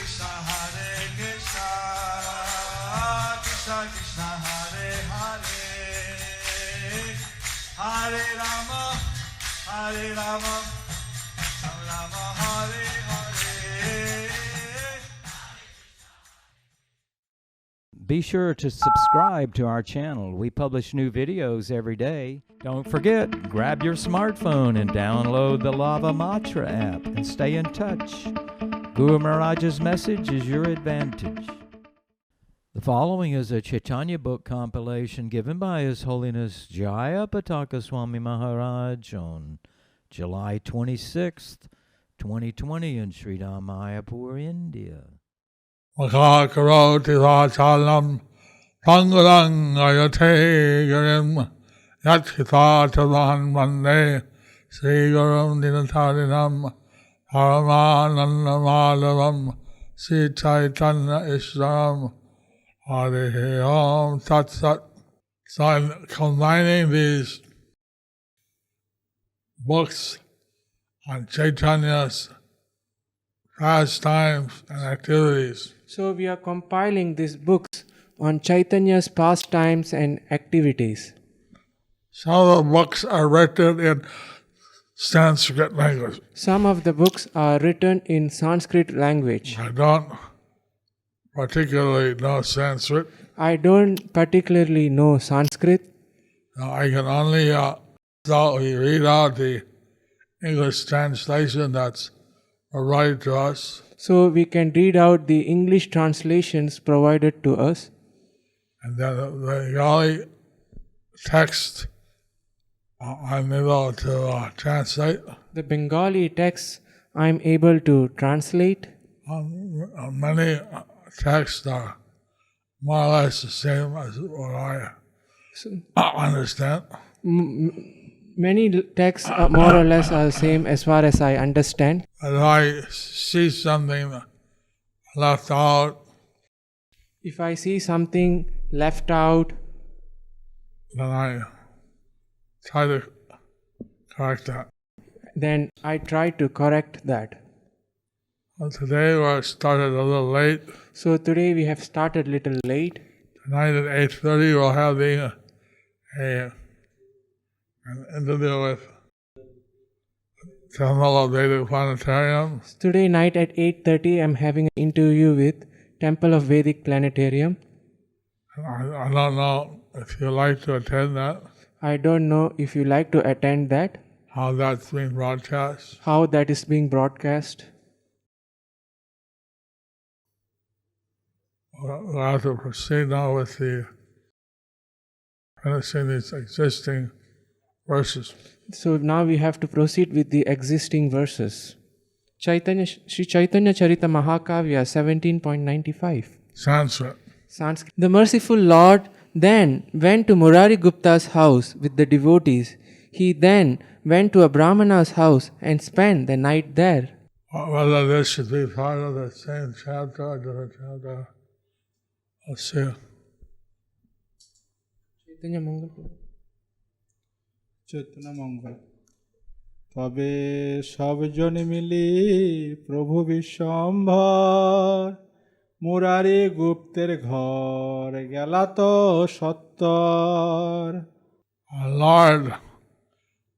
Krishna, Hare Krishna, Krishna Krishna, Hare Hare, Hare Rama, Hare Rama, Rama Hare Hare. Be sure to subscribe to our channel. We publish new videos every day. Don't forget, grab your smartphone and download the Lava Matra app and stay in touch. Guru Maharaj's message is your advantage. The following is a Caitanya Book compilation given by His Holiness Jayapataka Swami Maharaj on July 26th, 2020 in Sri Mayapur, India. Makakaroti Vachalam Pangulang Ayate Garim Yatkita Tavan Vande Sri Gurum Dinatarinam Paramananda Madhavam Sri Chaitanya Ishram Hare Om Tat Sat. So I'm combining these books on Chaitanya's pastimes and activities. So we are compiling these books on Chaitanya's pastimes and activities. Some of the books are written in Sanskrit language. Some of the books are written in Sanskrit language. I don't particularly know Sanskrit. I don't particularly know Sanskrit. No, I can only read out the English translation that's provided to us. So we can read out the English translations provided to us. And then the Bengali text I'm able to translate. The Bengali texts I am able to translate. Many texts are more or less the same as what I understand. Many texts are more or less are the same as far as I understand. If I see something left out, If I see something left out, then I try to correct that. then I try to correct that. Well, today we started a little late. So today we have started a little late. Tonight at 8:30 we'll have an interview with Temple of Vedic Planetarium. Today night at 8:30 I am having an interview with Temple of Vedic Planetarium. I don't know if you like to attend that, I don't know if you like to attend that, how that's being broadcast. how that is being broadcast. We'll have to proceed now with finishing these existing verses. So now we have to proceed with the existing verses. Sri Chaitanya Charita Mahakavya 17.95. Sanskrit. Sanskrit. The merciful Lord then went to Murari Gupta's house with the devotees. He then went to a Brahmana's house and spent the night there. Whether this should be part of the same chapter or different chapter, let's see. Chaitanya Mangal. Chaitanya মঙ্গল তবে সবজন মিলি প্রভু বিশ্বম্ভর মুরারি গুপ্তের ঘর গেলা তো সত্তর Lord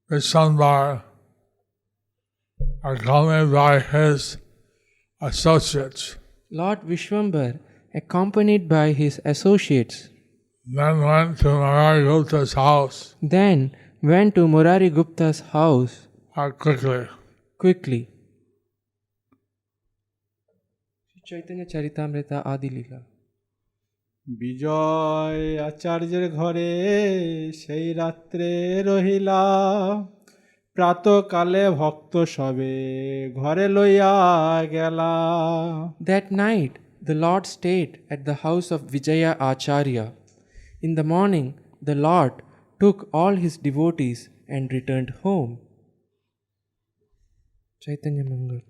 Vishwambar accompanied by his associates. Lord Vishwambar, accompanied by his associates, Then went to Murari Gupta's house quickly. Chaitanya Charitamrita Adilila. বিজয় আচার্যের ঘরে সেই রাত্রে রহিলা প্রাতকালে ভক্ত সবে ঘরে লইয়া গেলা That night the Lord stayed at the house of Vijaya Acharya. In the morning the Lord took all his devotees and returned home. Chaitanya Mangal.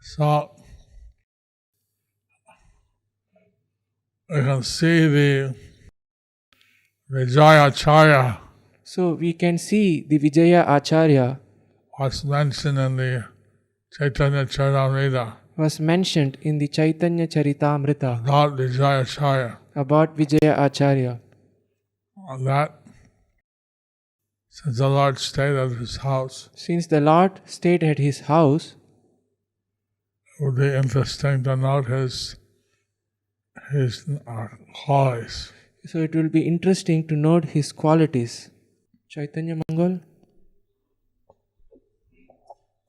So we can see the Vijaya Acharya So we can see the Vijaya Acharya was mentioned in the Chaitanya Charitamrita was mentioned in the Chaitanya Charitamrita about the Jayacharya. about Vijaya Acharya. That since the Lord stayed at his house, Since the Lord stayed at his house, it would be interesting to note his qualities. so it will be interesting to note his qualities. Chaitanya Mangal.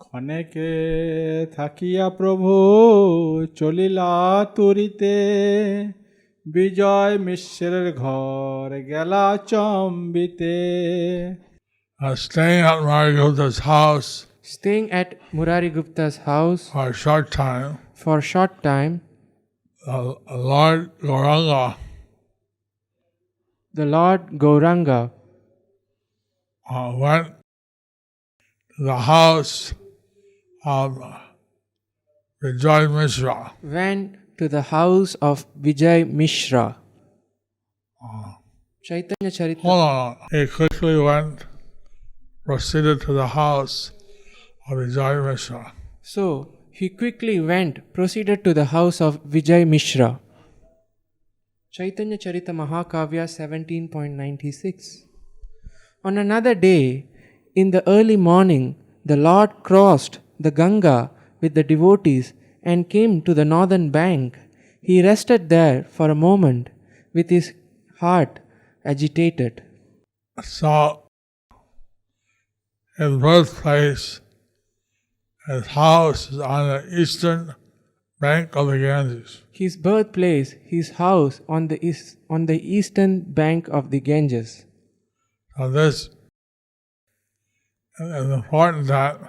ক্ষণেকে থাকিয়া প্রভু চলিলা তুরিতে বিজয় মিশ্রের ঘর গেলা চম্বিতে Staying at Marigupta's house Staying at Murari Gupta's house for a short time, for a short time, Lord Gauranga the Lord Gauranga went to the house of Vijay Mishra. went to the house of Vijay Mishra. Chaitanya Charita. Hold on. He quickly proceeded to the house of Vijay Mishra. So he quickly proceeded to the house of Vijay Mishra. Chaitanya Charita Mahakavya 17.96. On another day, in the early morning, the Lord crossed the Ganga with the devotees and came to the northern bank. He rested there for a moment with his heart agitated. So, his birthplace, his house is on the eastern bank of the Ganges. His birthplace, his house on the eastern bank of the Ganges. So this is important that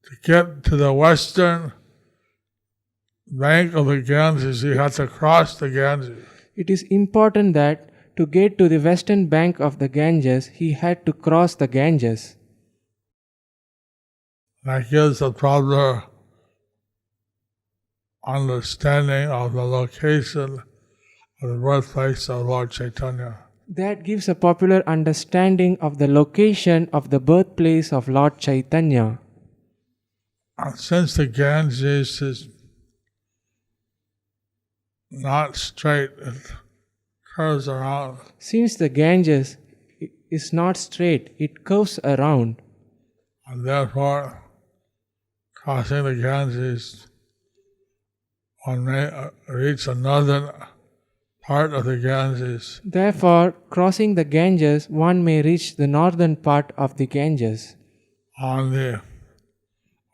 to get to the western bank of the Ganges, you have to cross the Ganges. It is important that to get to the western bank of the Ganges, he had to cross the Ganges. That gives a proper understanding of the location of the birthplace of Lord Chaitanya. That gives a popular understanding of the location of the birthplace of Lord Chaitanya. Since the Ganges is not straight, it curves around. Since the Ganges is not straight, it curves around. And therefore, crossing the Ganges, one may reach the northern part of the Ganges. Therefore, crossing the Ganges, one may reach the northern part of the Ganges. On the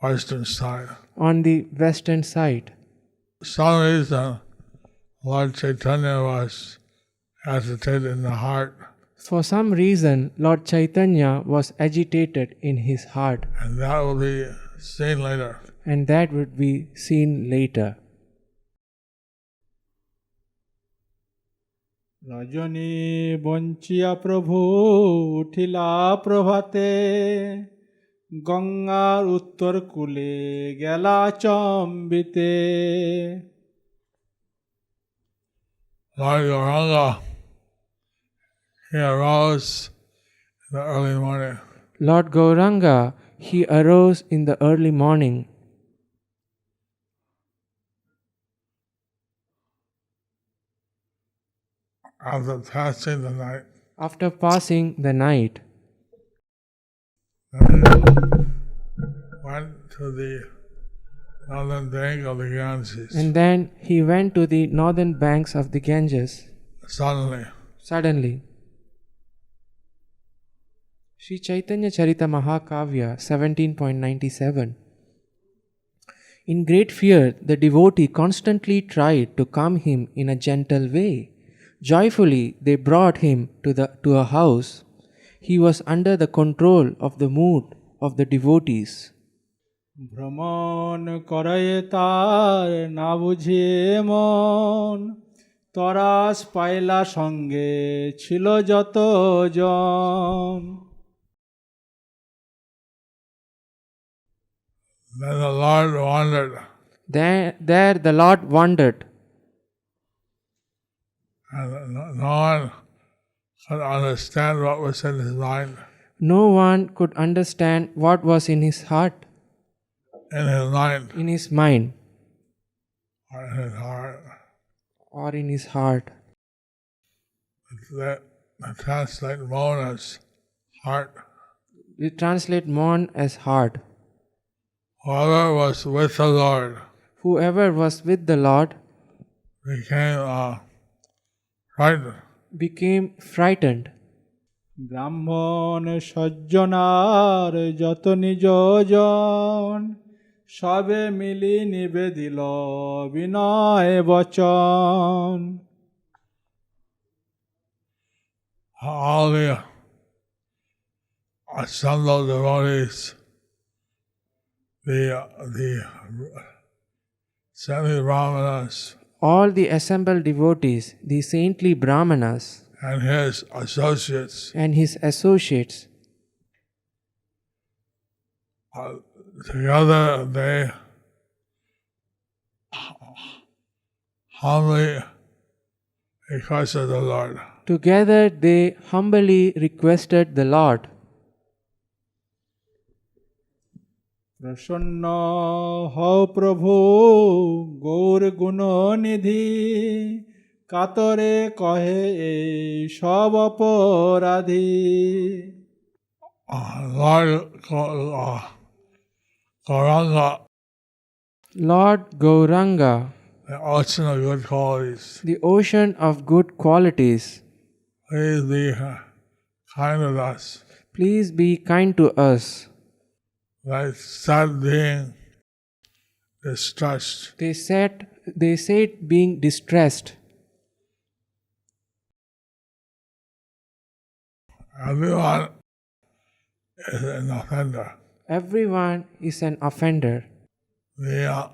western side. On the western side. For some reason, Lord Chaitanya was agitated in the heart. For some reason, Lord Chaitanya was agitated in his heart. And that will be seen later. And that would be seen later. রজনী বঞ্চিয়া প্রভু উঠিলা প্রভাতে গঙ্গার উত্তর কূলে গেলা চম্বিতে Lord Gauranga, he arose in the early morning. Lord Gauranga, he arose in the early morning. After passing the night. After passing the night. Then he went to the northern bank of the Ganges. And then he went to the northern banks of the Ganges. Suddenly. Sri Chaitanya Charita Mahakavya 17.97. In great fear, the devotee constantly tried to calm him in a gentle way. Joyfully, they brought him to a house. He was under the control of the mood of the devotees. ভ্রমণ করে তার না বুঝিয়ে মন তরাস পাইলা সঙ্গে ছিল যত জন Then the Lord wandered. There the Lord wandered. And no one could understand what was in his mind. No one could understand what was in his heart, in his mind, in his mind, or in his heart. or in his heart. That translate moon as heart. We translate mon as heart. Whoever was with the Lord Whoever was with the Lord became frightened. became frightened. ব্রাহ্মণ সজ্জনার যত নিজজন সবে মিলি নিবেদিল বিনয় বচন। All the assembled devotees, the semi-brahmanas, All the assembled devotees, the saintly Brahmanas, and his associates, and his associates, together they humbly requested the Lord. together they humbly requested the Lord. প্রসন্ন হও প্রভু গৌর গুণনিধি কাতরে কহে এই সব অপরাধী। Lord Gauranga, Lord Gauranga, the ocean of good qualities, the ocean of good qualities, please be kind with us. please be kind to us. Like sad being distressed. They said being distressed. Everyone is an offender. Everyone is an offender. The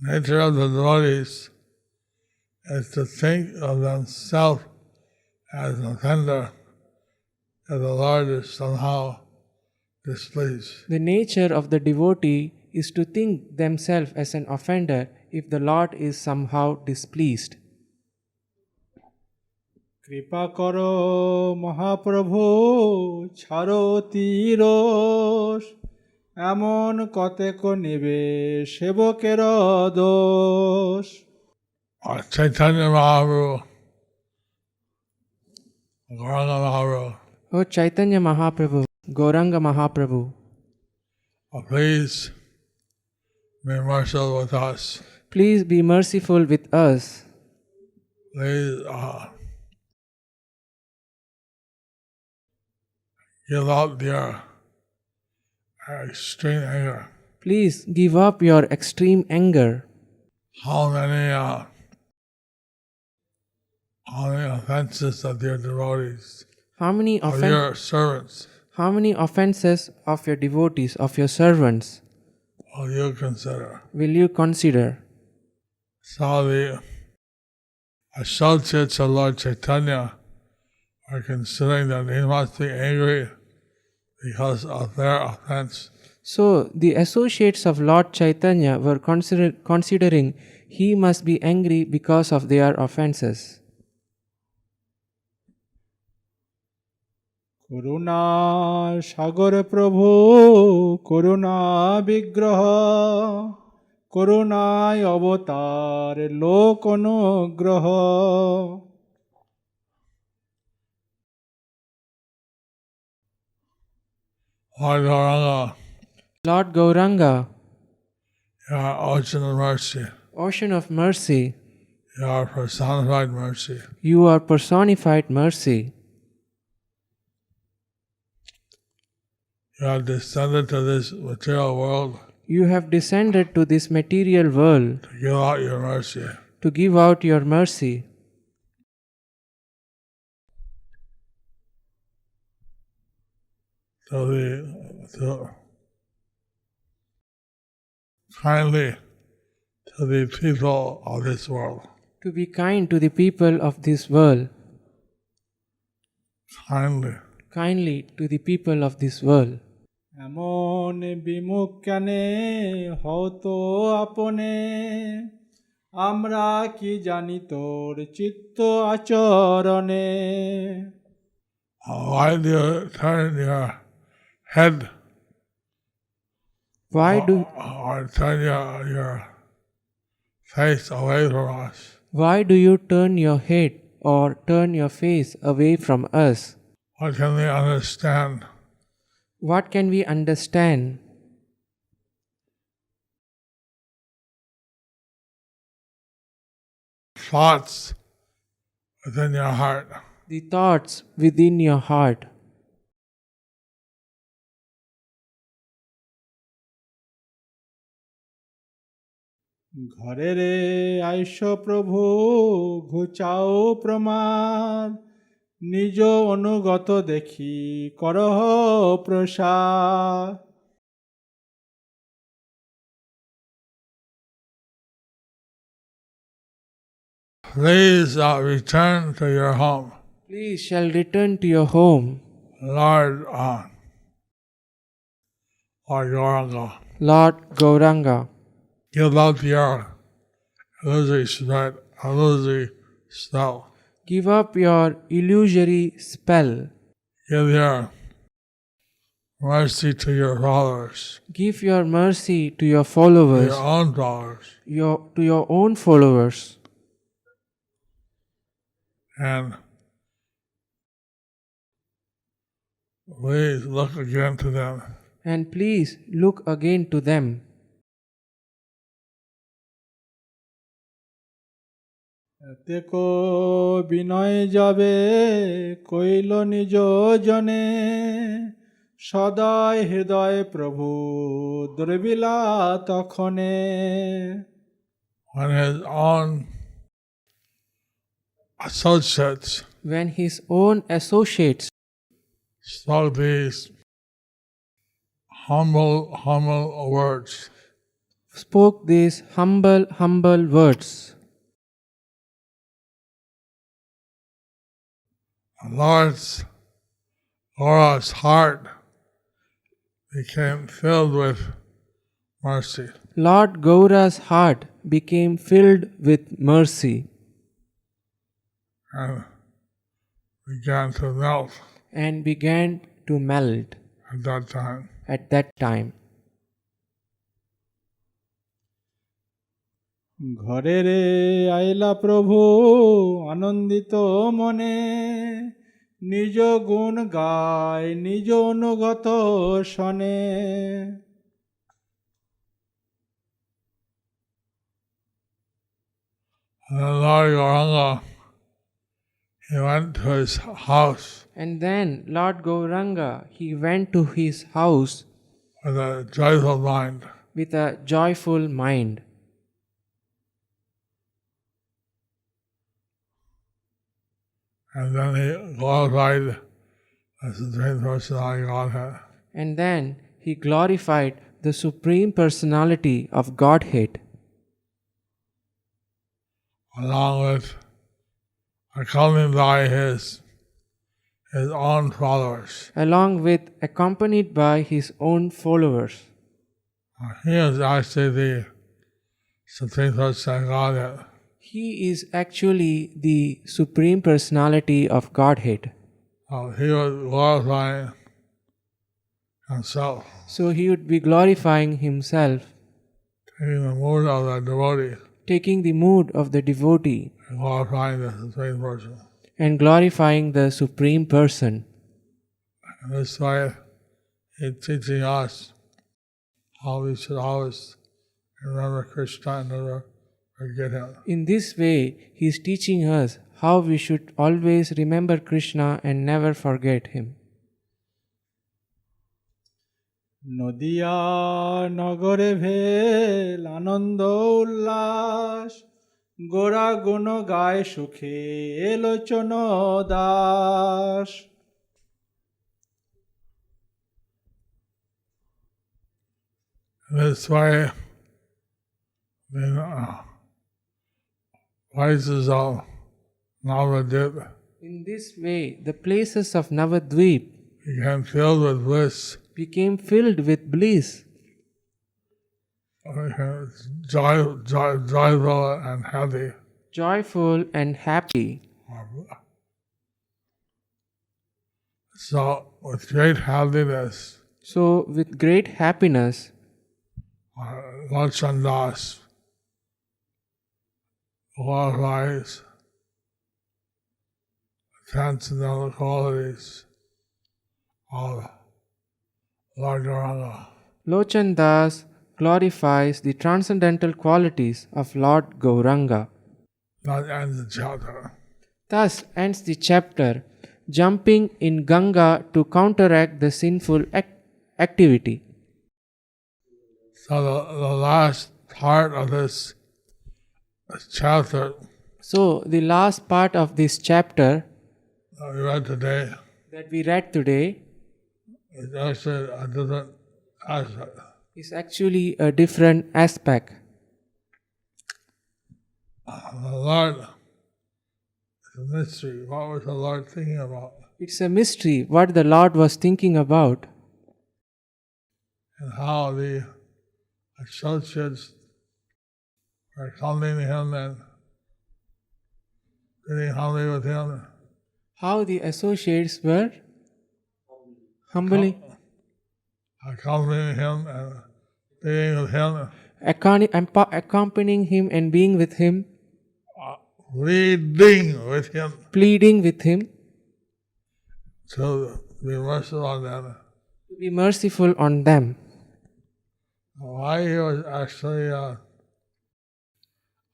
nature of the devotees is to think of themselves as an offender if the Lord is somehow displeased. The nature of the devotee is to think themselves as an offender if the Lord is somehow displeased. কৃপা করো মহাপ্রভু ছাড়ো তীরস এমন কতেক নেবে সেবকের দোষ। Chaitanya Mahaprabhu, Gauranga Mahaprabhu, O Chaitanya Mahaprabhu, Gauranga Mahaprabhu, please be merciful with us. please be merciful with us. Please give up your extreme anger. Please give up your extreme anger. How many offenses of your devotees, How many of your servants, how many offenses of your devotees, of your servants will you consider? will you consider? So the associates of Lord Chaitanya are considering that he must be angry because of their offense. So the associates of Lord Chaitanya were considering he must be angry because of their offenses. করুণা সাগর প্রভু করুণা বিগ্রহ করুণায় অবতার লোক অনুগ্রহ। Lord Gauranga, Lord Gauranga, you are ocean of mercy. ocean of mercy, You are personified mercy. you are personified mercy. You have descended to this material world You have descended to this material world to give out your mercy. to give out your mercy. Kindly to the people of this world. To be kind to the people of this world. Kindly to the people of this world. এমন বিমুখ কেনে হতো আপনে আমরা কি জানি তোর চিত্ত আচরণে। Why do you turn your head Why do or turn your face away from us? why do you turn your head or turn your face away from us? What can we understand? What can we understand? Thoughts within your heart. The thoughts within your heart. ঘরে রে আইস প্রভু ঘুচাও প্রমাদ নিজ অনুগত দেখি করহ প্রসাদ Please return to your home. Please shall return to your home, Lord or Yoranga. Lord Gauranga. Give up your illusory spirit, illusory spell. Give up your illusory spell. Give your mercy to your followers, Give your mercy to your to followers, your own followers, to your own followers. and please look again to them. And please look again to them. তেকো বিনয় যাবে কইল নিজ জনে সদয় হৃদয় প্রভু দুর্বিলা তখনে When his own associates When his own associates spoke these humble words, spoke these humble words, Laura's heart became filled with mercy. Lord Gaura's heart became filled with mercy And began to melt and began to melt at that time. at that time. ঘরে রে আইলা প্রভু আনন্দিত মনে নিজ গুণ গায় নিজ অনুগত শনে And then Lord Gauranga, he went to his house And then Lord Gauranga, he went to his house with a joyful mind. with a joyful mind. And then he glorified the Supreme Personality of Godhead. And then he glorified the Supreme Personality of Godhead, Along with accompanied by his own followers. along with accompanied by his own followers. He is actually the Supreme Personality of Godhead. He is actually the Supreme Personality of Godhead. He was glorifying himself, So he would be glorifying himself, taking the mood of the devotee, taking the mood of the devotee, and glorifying the Supreme Person. and glorifying the Supreme Person. And this way, he's teaching us how we should always remember Krishna and never forget him. In this way, he is teaching us how we should always remember Krishna and never forget him. Nadia নগরে ভেল আনন্দ উল্লাস গোরা গুণ গায় সুখে লোচন Das This way, the places of Navadip In this way, the places of Navadvip became filled with bliss, became filled with bliss, joyful and happy. joyful and happy. So, with great happiness, So, with great happiness, Lord Chandas glorifies the transcendental qualities of Lord Gauranga. Lochan Das glorifies the transcendental qualities of Lord Gauranga. That ends the chapter. Thus ends the chapter, jumping in Ganga to counteract the sinful activity. So the last part of this chapter So, the last part of this chapter that we read today that we read today is actually a different aspect. is actually a different aspect. The Lord is a mystery. What was the Lord thinking about? It's a mystery what the Lord was thinking about And how the associates were accompanying him and sitting humbly with him, how the associates were humbly accompanying him and being with him, accompanying him and being with him, pleading with him pleading with him to be merciful on them. to be merciful on them. Why he was actually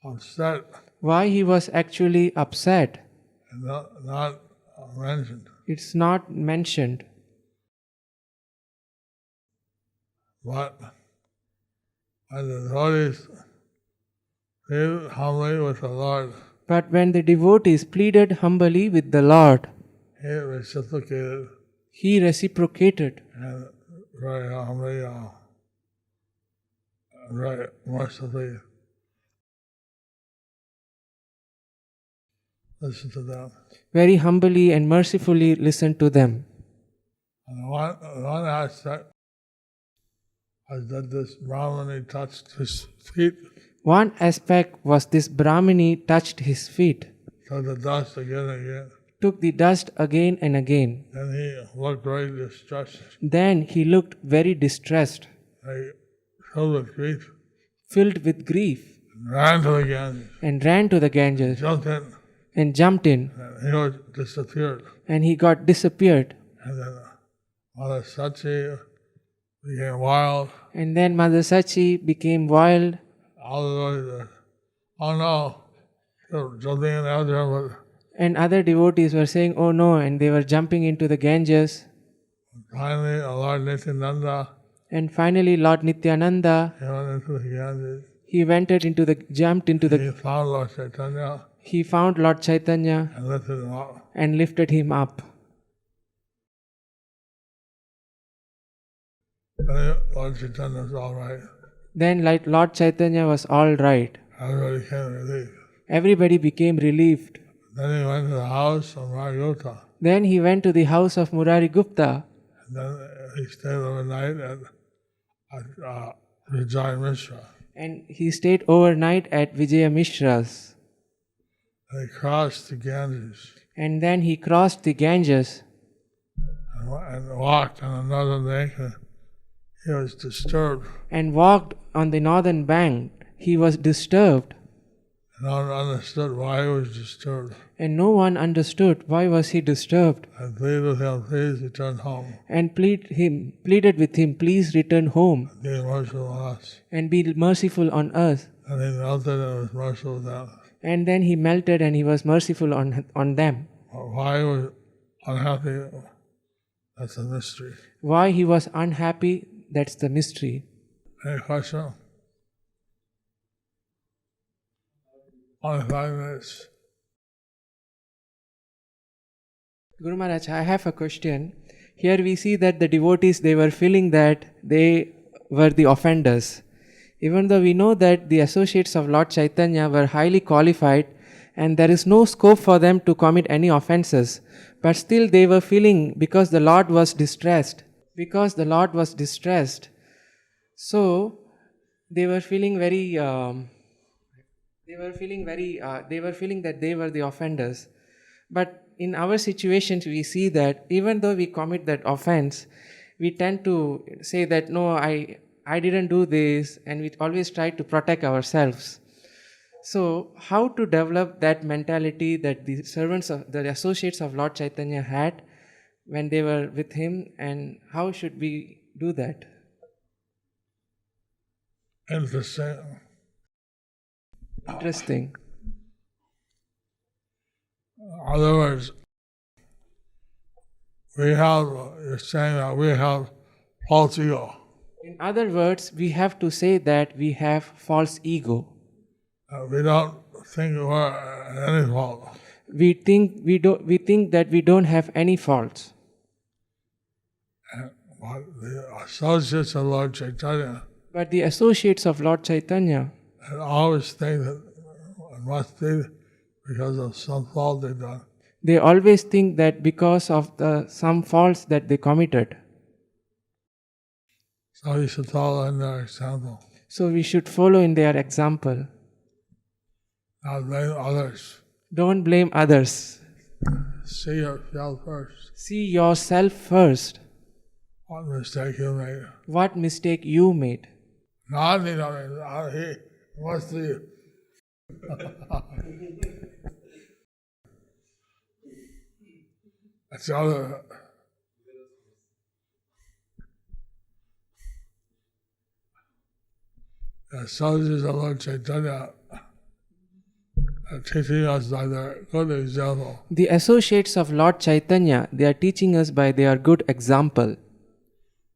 upset Why he was actually upset, and not mentioned. it's not mentioned. But when the devotees pleaded humbly with the Lord, But when the devotees pleaded humbly with the Lord, he reciprocated he reciprocated and very humbly, very mercifully listened to them. very humbly and mercifully listened to them. And one aspect was that this Brahmani touched his feet, One aspect was this Brahmini touched his feet, took the dust again and again. took the dust again and again. Then he looked very distressed, Then he looked very distressed, very filled with grief, filled with grief, and ran to the Ganges, and ran to the Ganges jumped in, and jumped in, and he was disappeared. and he got disappeared. And then Mother Sachi became wild. And then Mother Sachi became wild. All the devotees said, "Oh no!" They were jumping in after him, but And other devotees were saying, "Oh no," and they were jumping into the Ganges. finally, Lord Nityananda And finally, Lord Nityananda, he went into the Ganges. jumped into He the, found Lord Chaitanya he found Lord Chaitanya and lifted him up. and lifted him up. Then Lord Chaitanya was all right. Then, like Lord Chaitanya was all right. Everybody came relieved. Everybody became relieved. Then he went to the house of Margota. Then he went to the house of Murari Gupta. And then he stayed overnight at Vijay Mishra. And he stayed overnight at Vijaya Mishra's. And he crossed the Ganges And then he crossed the Ganges and walked on the northern bank. And he was disturbed. and walked on the northern bank. He was disturbed. And no one understood why he was disturbed. And no one understood why was he disturbed. I pleaded with him, please return home. And pleaded with him, please return home Be merciful on us. and be merciful on us. And he melted and was merciful with them. And then he melted and he was merciful on them. Why he was unhappy, that's a mystery. Why he was unhappy, that's the mystery. Any question? Only 5 minutes. Guru Maharaj, I have a question. Here we see that the devotees, they were feeling that they were the offenders. Even though we know that the associates of Lord Chaitanya were highly qualified and there is no scope for them to commit any offenses, but still they were feeling because the Lord was distressed. Because the Lord was distressed. So they were feeling very, they were feeling that they were the offenders. But in our situations, we see that even though we commit that offense, we tend to say that, no, I didn't do this, and we always try to protect ourselves. So, how to develop that mentality that the associates of Lord Chaitanya had when they were with him, and how should we do that? Interesting. In other words, you're saying that we have false ego. In other words, we have to say that we have false ego. We don't think we're at any fault. We think that we don't have any faults. But the associates of Lord Chaitanya, But the associates of Lord Chaitanya, always think that it must be because of some fault they've done. they always think that because of some faults that they committed. So you should follow in their example. So we should follow in their example. Not blame others. Don't blame others. See yourself first. See yourself first. What mistake you made. What mistake you made. Not he must be. That's the other. The soldiers of Lord Chaitanya are teaching us by their good example. The associates of Lord Chaitanya, they are teaching us by their good example.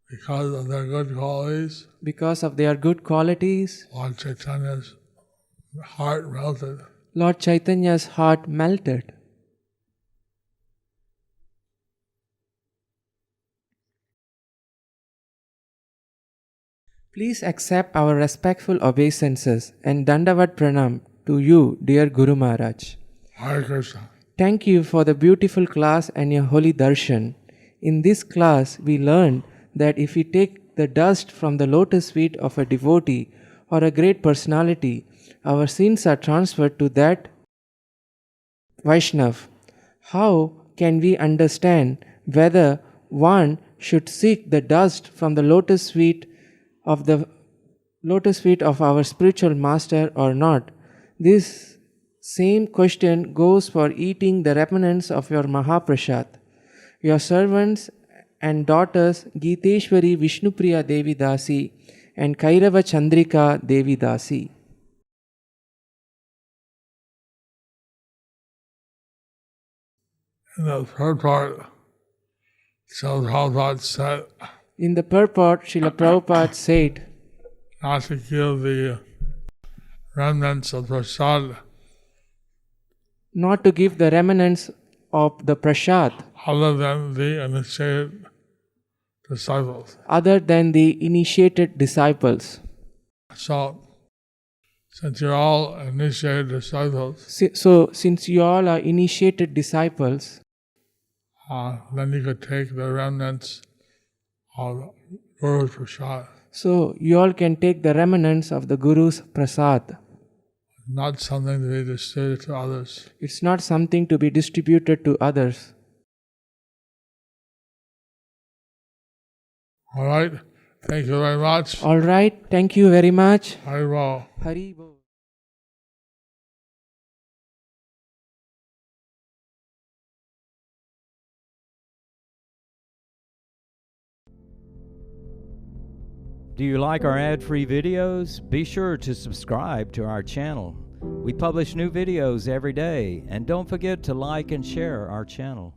Because of their good qualities, Because of their good qualities, Lord Chaitanya's heart melted. Lord Chaitanya's heart melted. Please accept our respectful obeisances and Dandavat Pranam to you, dear Guru Maharaj. Hare Krishna. Thank you for the beautiful class and your holy darshan. In this class, we learned that if we take the dust from the lotus feet of a devotee or a great personality, our sins are transferred to that Vaishnav. How can we understand whether one should seek the dust from the lotus feet of our spiritual master or not? This same question goes for eating the remnants of your Mahaprasad. Your servants and daughters Geeteshwari Vishnupriya Devi Dasi and Kairava Chandrika Devi Dasi. In the third part, Srila Prabhupada said In the purport, Srila Prabhupada said, not to give the remnants of prasad not to give the remnants of the prasad other than the initiated disciples. other than the initiated disciples. So, since you're all initiated disciples, So, since you all are initiated disciples, then you could take the remnants of Guru's prasad. so you all can take the remnants of the Guru's prasad. Not something to be distributed to others. It's not something to be distributed to others. All right. Thank you very much. All right, thank you very much. Hari Bol. Hari Bol. Do you like our ad-free videos? Be sure to subscribe to our channel. We publish new videos every day, and don't forget to like and share our channel.